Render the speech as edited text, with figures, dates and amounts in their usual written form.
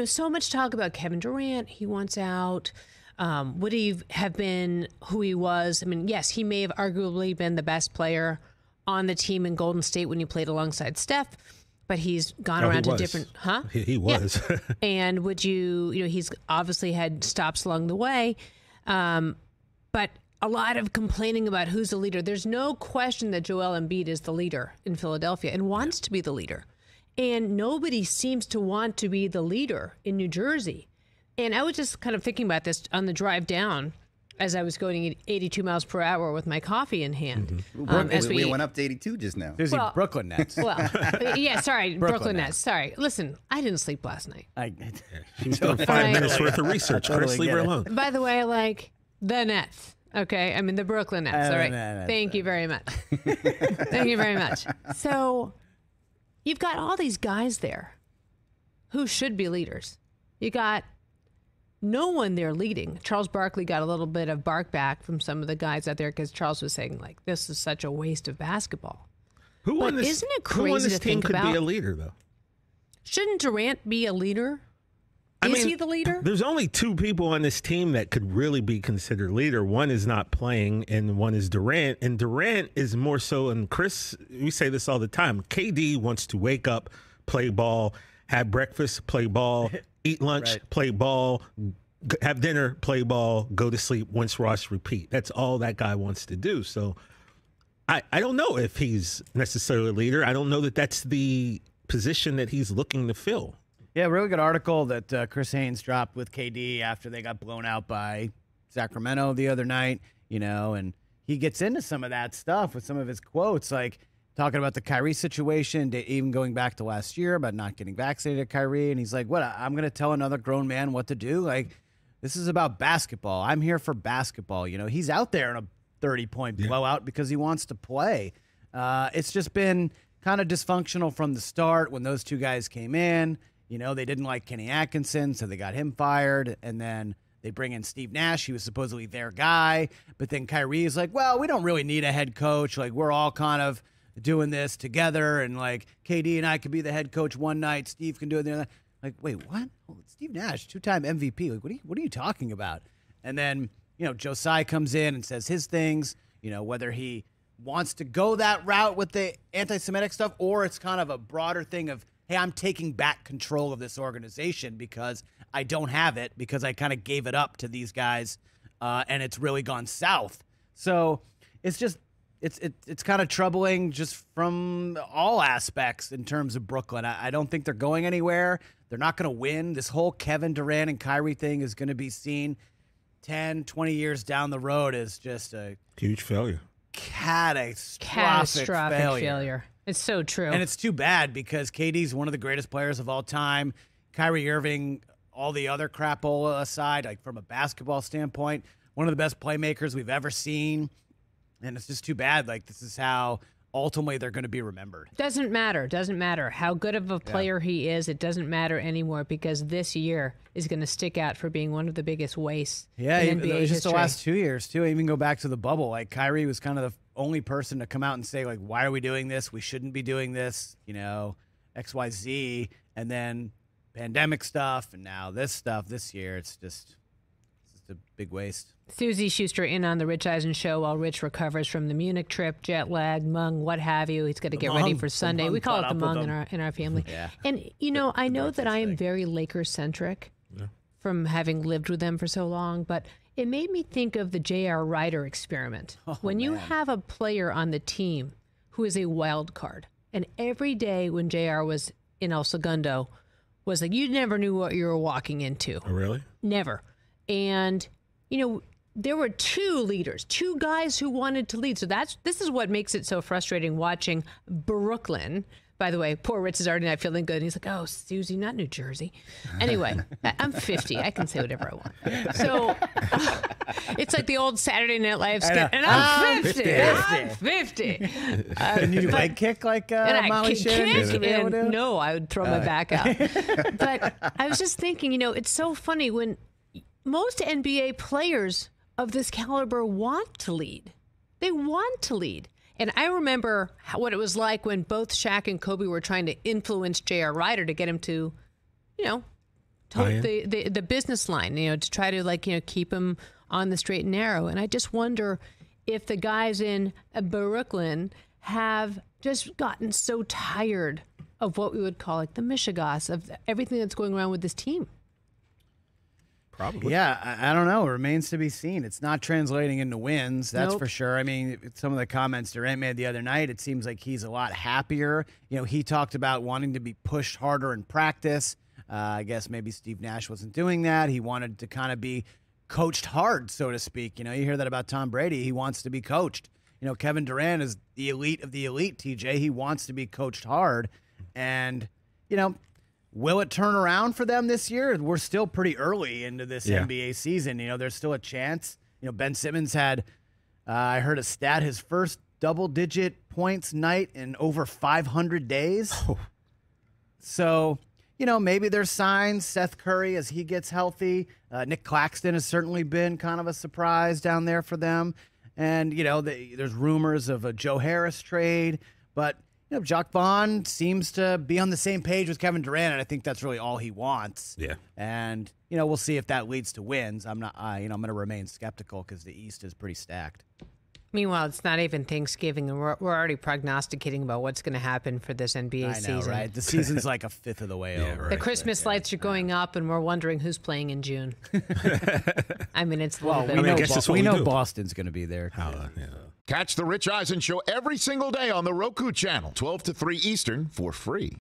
so much talk about Kevin Durant. He wants out. Would he have been who he was? I mean, yes, he may have arguably been the best player on the team in Golden State when he played alongside Steph, but he's gone around to different, He was. Yeah. And would he's obviously had stops along the way, but a lot of complaining about who's the leader. There's no question that Joel Embiid is the leader in Philadelphia and wants to be the leader. And nobody seems to want to be the leader in New Jersey. And I was just kind of thinking about this on the drive down as I was going 82 miles per hour with my coffee in hand. Mm-hmm. We went up to 82 just now. There's Brooklyn Nets. Well, yeah, sorry, Brooklyn Nets. Sorry. Listen, I didn't sleep last night. She's doing 5 minutes worth of research. Chris, leave her alone. By the way, I like the Nets. Okay, I mean the Brooklyn Nets. All right. Thank you very much. Thank you very much. So you've got all these guys there who should be leaders. You got no one there leading. Charles Barkley got a little bit of bark back from some of the guys out there because Charles was saying, like, this is such a waste of basketball. Isn't it crazy to think about? Who on this team could be a leader, though? Shouldn't Durant be a leader? Is he the leader? There's only 2 people on this team that could really be considered leader. One is not playing, and one is Durant. And Durant is more so, and Chris, we say this all the time, KD wants to wake up, play ball, have breakfast, play ball, eat lunch, play ball, have dinner, play ball, go to sleep, rinse, wash, repeat. That's all that guy wants to do. So I don't know if he's necessarily a leader. I don't know that that's the position that he's looking to fill. Yeah, really good article that Chris Haynes dropped with KD after they got blown out by Sacramento the other night, and he gets into some of that stuff with some of his quotes, like talking about the Kyrie situation, even going back to last year about not getting vaccinated, Kyrie. And he's like, what, I'm going to tell another grown man what to do? Like, this is about basketball. I'm here for basketball. He's out there in a 30-point blowout because he wants to play. It's just been kind of dysfunctional from the start when those 2 guys came in. They didn't like Kenny Atkinson, so they got him fired. And then they bring in Steve Nash. He was supposedly their guy. But then Kyrie is like, well, we don't really need a head coach. Like, we're all kind of doing this together. And, like, KD and I could be the head coach one night. Steve can do it the other night. Like, wait, what? Oh, Steve Nash, 2-time MVP. Like, what are you talking about? And then, Josiah comes in and says his things, whether he wants to go that route with the anti-Semitic stuff or it's kind of a broader thing of, hey, I'm taking back control of this organization because I don't have it, because I kind of gave it up to these guys, and it's really gone south. So it's just it's kind of troubling just from all aspects in terms of Brooklyn. I don't think they're going anywhere. They're not going to win. This whole Kevin Durant and Kyrie thing is going to be seen 10, 20 years down the road as just a huge failure. Catastrophic failure. It's so true. And it's too bad because KD's one of the greatest players of all time. Kyrie Irving, all the other crapola aside, like from a basketball standpoint, one of the best playmakers we've ever seen. And it's just too bad. Like, this is how ultimately they're going to be remembered. Doesn't matter how good of a player he is. It doesn't matter anymore because this year is going to stick out for being one of the biggest wastes in NBA history. Just the last 2 years, too. Even go back to the bubble. Like, Kyrie was kind of the only person to come out and say, like, why are we doing this? We shouldn't be doing this, XYZ. And then pandemic stuff, and now this stuff this year. It's just a big waste. Suzy Shuster in on the Rich Eisen Show while Rich recovers from the Munich trip, jet lag, mung, what have you. He's got to get ready for Sunday. We call it the mung in our family. Yeah. And, I know that I am very Lakers-centric from having lived with them for so long, but it made me think of the J.R. Rider experiment. When you have a player on the team who is a wild card, and every day when J.R. was in El Segundo was like, you never knew what you were walking into. Oh, really? Never. And, there were 2 leaders, 2 guys who wanted to lead. So this is what makes it so frustrating watching Brooklyn. By the way, poor Rich is already not feeling good. And he's like, oh, Suzy, not New Jersey. Anyway, I'm 50. I can say whatever I want. So it's like the old Saturday Night Live skit. And I'm 50. I'm 50. Can you leg kick like Molly Shannon? No, I would throw my back out. But I was just thinking, it's so funny when most NBA players of this caliber want to lead. They want to lead. And I remember what it was like when both Shaq and Kobe were trying to influence J.R. Rider to get him to, the business line, to try to keep him on the straight and narrow. And I just wonder if the guys in Brooklyn have just gotten so tired of what we would call the Michigas, of everything that's going around with this team. Probably. Yeah, I don't know. It remains to be seen. It's not translating into wins, that's for sure. I mean, some of the comments Durant made the other night, it seems like he's a lot happier. He talked about wanting to be pushed harder in practice. I guess maybe Steve Nash wasn't doing that. He wanted to kind of be coached hard, so to speak. You hear that about Tom Brady. He wants to be coached. Kevin Durant is the elite of the elite, TJ. He wants to be coached hard. And, will it turn around for them this year? We're still pretty early into this NBA season. There's still a chance. Ben Simmons had, I heard a stat, his first double-digit points night in over 500 days. Oh. So, maybe there's signs. Seth Curry, as he gets healthy. Nick Claxton has certainly been kind of a surprise down there for them. And, there's rumors of a Joe Harris trade. But, Jacques Vaughn seems to be on the same page with Kevin Durant, and I think that's really all he wants. Yeah. And, we'll see if that leads to wins. I'm going to remain skeptical because the East is pretty stacked. Meanwhile, it's not even Thanksgiving, and we're already prognosticating about what's going to happen for this NBA season. Right? The season's like a fifth of the way over. Right. The Christmas lights are going up, and we're wondering who's playing in June. I mean, it's a little bit. We know Boston's going to be there. Catch the Rich Eisen Show every single day on the Roku channel, 12 to 3 Eastern, for free.